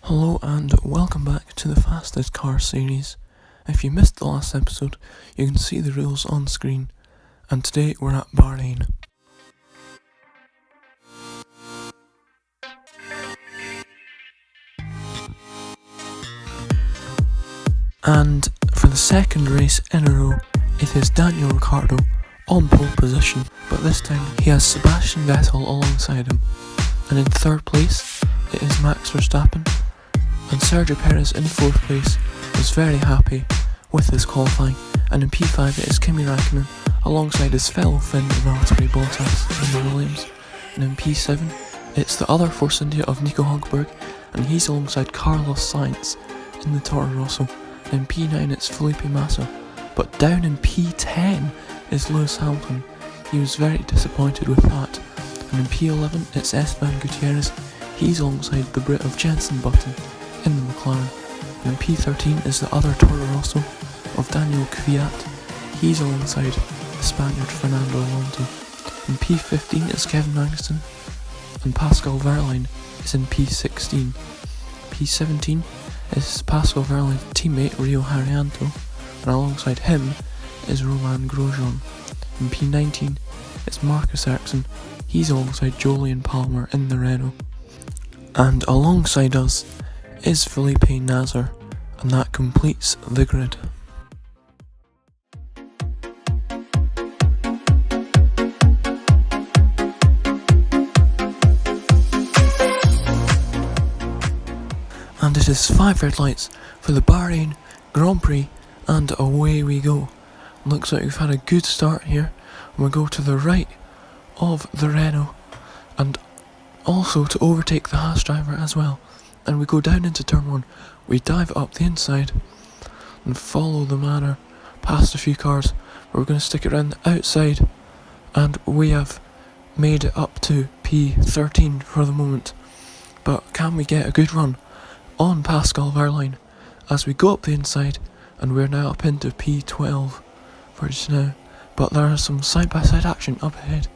Hello and welcome back to the Fastest Car series. If you missed the last episode, you can see the rules on screen, and today we're at Bahrain. And for the second race in a row, it is Daniel Ricciardo on pole position, but this time he has Sebastian Vettel alongside him. And in third place, it is Max Verstappen. And Sergio Perez in fourth place was very happy with his qualifying, and in P5 it is Kimi Räikkönen alongside his fellow Finn Valtteri Bottas in the Williams, and in P7 it's the other Force India of Nico Hülkenberg, and he's alongside Carlos Sainz in the Toro Rosso, and in P9 it's Felipe Massa, but down in P10 is Lewis Hamilton. He was very disappointed with that, and in P11 it's Esteban Gutierrez, he's alongside the Brit of Jenson Button in the McLaren, and in P13 is the other Toro Rosso of Daniel Kvyat, he's alongside the Spaniard Fernando Alonso. In P15 is Kevin Magnussen, and Pascal Wehrlein is in P16. P17 is Pascal Wehrlein's teammate Rio Haryanto, and alongside him is Romain Grosjean. In P19 is Marcus Ericsson, he's alongside Jolyon Palmer in the Renault. And alongside us is Felipe Nasr, and that completes the grid. And it is 5 red lights for the Bahrain Grand Prix, and away we go. Looks like we've had a good start here, and we go to the right of the Renault, and also to overtake the Haas driver as well. And we go down into turn 1, we dive up the inside and follow the manor past a few cars, where we're going to stick it around the outside, and we have made it up to P13 for the moment. But can we get a good run on Pascal Wehrlein as we go up the inside, and we're now up into P12 for just now, but there is some side by side action up ahead,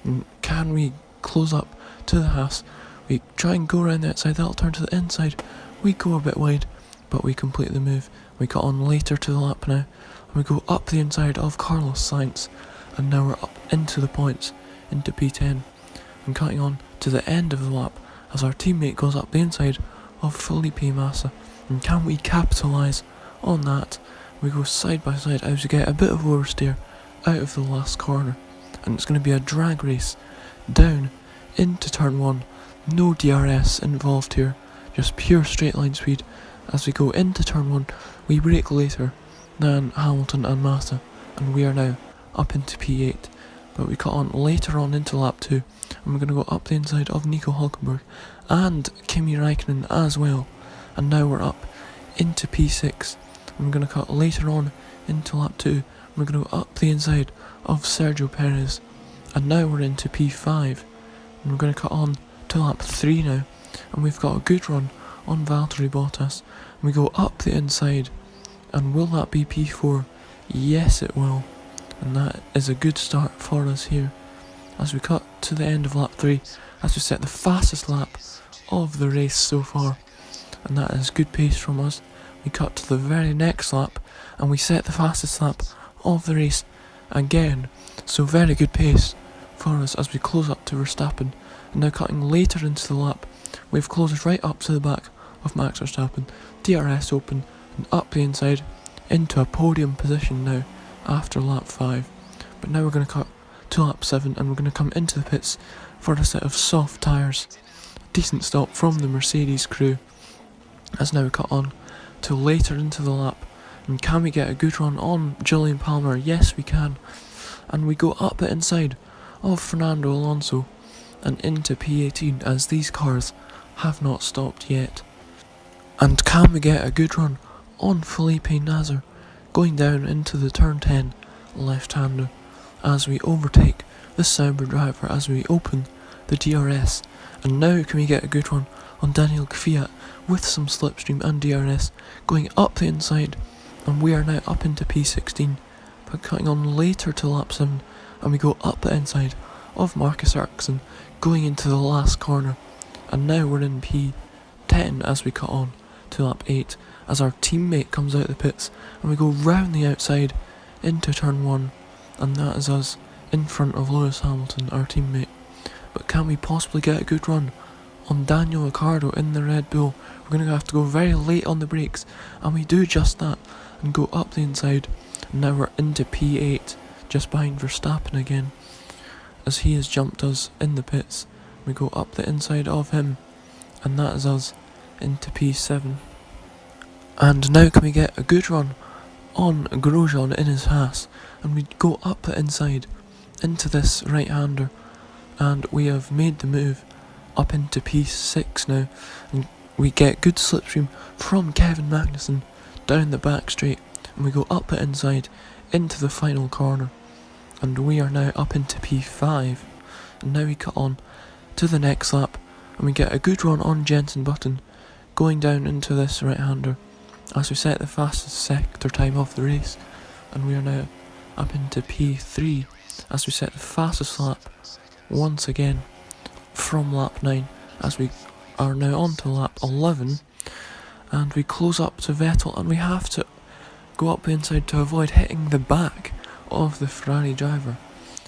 and can we close up to the Haas? We try and go around the outside, that'll turn to the inside, we go a bit wide, but we complete the move. We got on later to the lap now, and we go up the inside of Carlos Sainz, and now we're up into the points, into P10, and cutting on to the end of the lap as our teammate goes up the inside of Felipe Massa. And can we capitalise on that? We go side by side as we get a bit of oversteer out of the last corner, and it's going to be a drag race down into turn 1. No DRS involved here, just pure straight line speed. As we go into turn 1, we brake later than Hamilton and Massa, and we are now up into P8. But we cut on later on into lap 2, and we're going to go up the inside of Nico Hülkenberg and Kimi Räikkönen as well. And now we're up into P6, and we're going to cut later on into lap 2, and we're going to go up the inside of Sergio Perez. And now we're into P5, and we're going to cut on to lap 3 now, and we've got a good run on Valtteri Bottas. And we go up the inside, and will that be P4? Yes it will, and that is a good start for us here as we cut to the end of lap 3, as we set the fastest lap of the race so far, and that is good pace from us. We cut to the very next lap, and we set the fastest lap of the race again, so very good pace for us as we close up to Verstappen. And now cutting later into the lap, we've closed right up to the back of Max Verstappen, DRS open, and up the inside into a podium position now after lap 5. But now we're going to cut to lap 7, and we're going to come into the pits for a set of soft tyres. Decent stop from the Mercedes crew, as now we cut on to later into the lap. And can we get a good run on Jolyon Palmer? Yes we can, and we go up the inside of Fernando Alonso and into P18, as these cars have not stopped yet. And can we get a good run on Felipe Nasr going down into the turn 10 left-hander as we overtake the Sauber driver as we open the DRS. And now can we get a good run on Daniel Kvyat with some slipstream and DRS going up the inside, and we are now up into P16, but cutting on later to lap 7, and we go up the inside of Marcus Ericsson going into the last corner, and now we're in P12 10 as we cut on to lap 8 as our teammate comes out the pits and we go round the outside into turn 1, and that is us in front of Lewis Hamilton, our teammate. But can we possibly get a good run on Daniel Ricciardo in the Red Bull? We're going to have to go very late on the brakes, and we do just that and go up the inside, and now we're into P8 just behind Verstappen again as he has jumped us in the pits. We go up the inside of him, and that is us into P7. And now can we get a good run on Grosjean in his Haas, and we go up the inside into this right-hander, and we have made the move up into P6 now, and we get good slipstream from Kevin Magnussen down the back straight, and we go up the inside into the final corner, and we are now up into P5, and now we cut on to the next lap, and we get a good run on Jenson Button going down into this right-hander as we set the fastest sector time of the race, and we are now up into P3 as we set the fastest lap once again from lap 9 as we are now on to lap 11, and we close up to Vettel, and we have to go up the inside to avoid hitting the back of the Ferrari driver.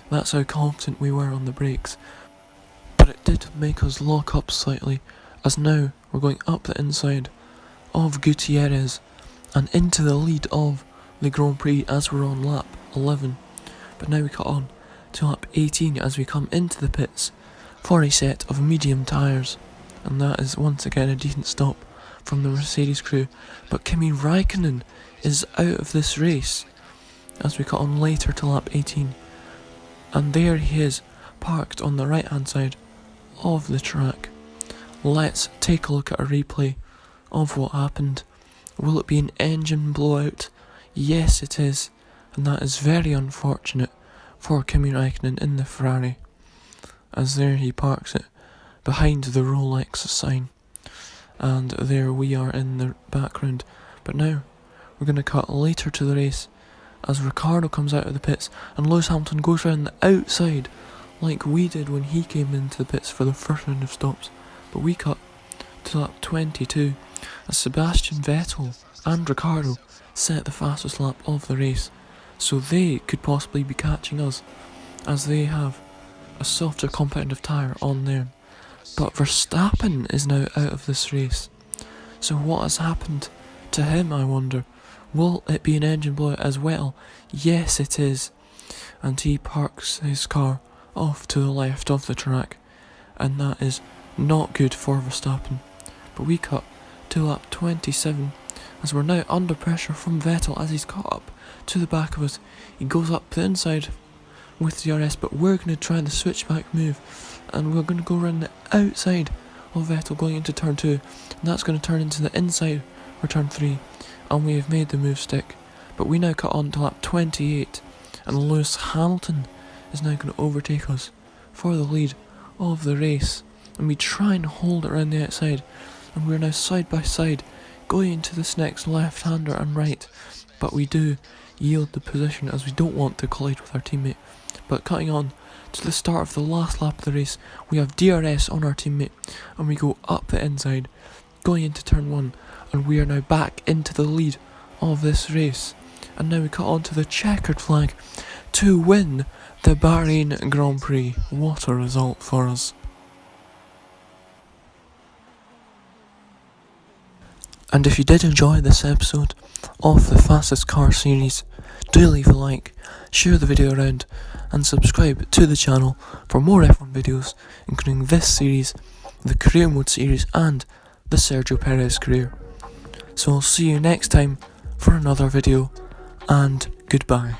That's how confident we were on the brakes, but it did make us lock up slightly as now we're going up the inside of Gutierrez and into the lead of the Grand Prix as we're on lap 11. But now we cut on to lap 18 as we come into the pits for a set of medium tyres, and that is once again a decent stop from the Mercedes crew. But Kimi Raikkonen is out of this race as we cut on later to lap 18, and there he is parked on the right hand side of the track. Let's take a look at a replay of what happened. Will it be an engine blowout? Yes it is, and that is very unfortunate for Kimi Raikkonen in the Ferrari, as there he parks it behind the Rolex sign, and there we are in the background. But now we're going to cut later to the race as Ricciardo comes out of the pits and Lewis Hamilton goes round the outside like we did when he came into the pits for the first round of stops. But we cut to lap 22 as Sebastian Vettel and Ricciardo set the fastest lap of the race, so they could possibly be catching us as they have a softer compound of tyre on there. But Verstappen is now out of this race, so what has happened to him, I wonder? Will it be an engine blowout as well? Yes it is, and he parks his car off to the left of the track, and that is not good for Verstappen. But we cut to lap 27 as we're now under pressure from Vettel as he's caught up to the back of us. He goes up the inside with DRS, but we're going to try the switchback move, and we're going to go around the outside of Vettel going into turn 2, and that's going to turn into the inside for turn 3, and we have made the move stick. But we now cut on to lap 28, and Lewis Hamilton is now going to overtake us for the lead of the race, and we try and hold it around the outside, and we're now side by side going into this next left-hander and right, but we do yield the position as we don't want to collide with our teammate. But cutting on to the start of the last lap of the race, we have DRS on our teammate, and we go up the inside going into turn 1, and we are now back into the lead of this race. And now we cut on to the checkered flag to win the Bahrain Grand Prix. What a result for us. And if you did enjoy this episode of the Fastest Car series, do leave a like, share the video around, and subscribe to the channel for more F1 videos, including this series, the Career Mode series, and the Sergio Perez career. So I'll see you next time for another video, and goodbye.